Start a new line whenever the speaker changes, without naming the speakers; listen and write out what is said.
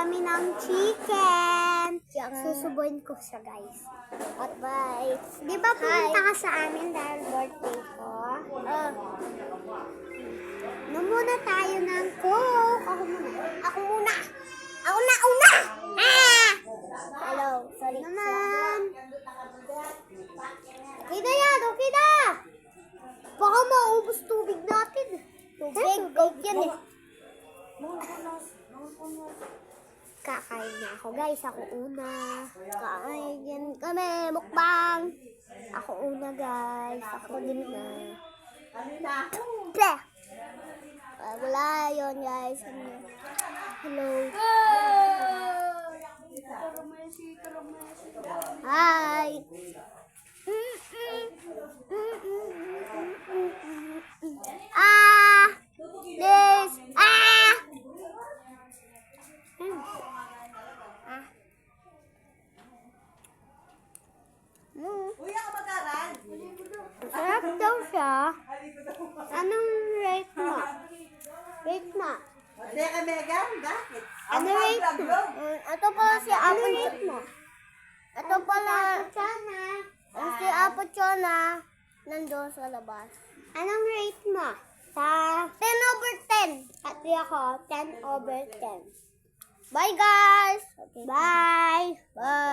kami ng chicken. Susubuin ko siya, guys. At bye. Di ba pumunta ka sa amin dahil birthday ko? Muna tayo ng Coke. Ako muna. Ako na, una! Hello, sorry. Naman. Okay na yan, okay na. Baka maubos tubig natin. Tubig, Coke yan eh. Kakain na ako, guys. Ako una. Kakain kami, mukbang. Ako una, guys. Ako din na. Wala yun, guys. Hello. Hi. This.
Kuya ka mag-aral?
Sarap daw siya. Anong rate mo? Rate mo?
Hindi ka Megan? Bakit?
Ano rate mo? Ito pala si Apo mo. Ito pala si Apo Chona nandoon sa labas. Anong rate mo? Sa 10 over 10. Pati ako, 10 over 10. Bye guys! Okay. Bye! Bye!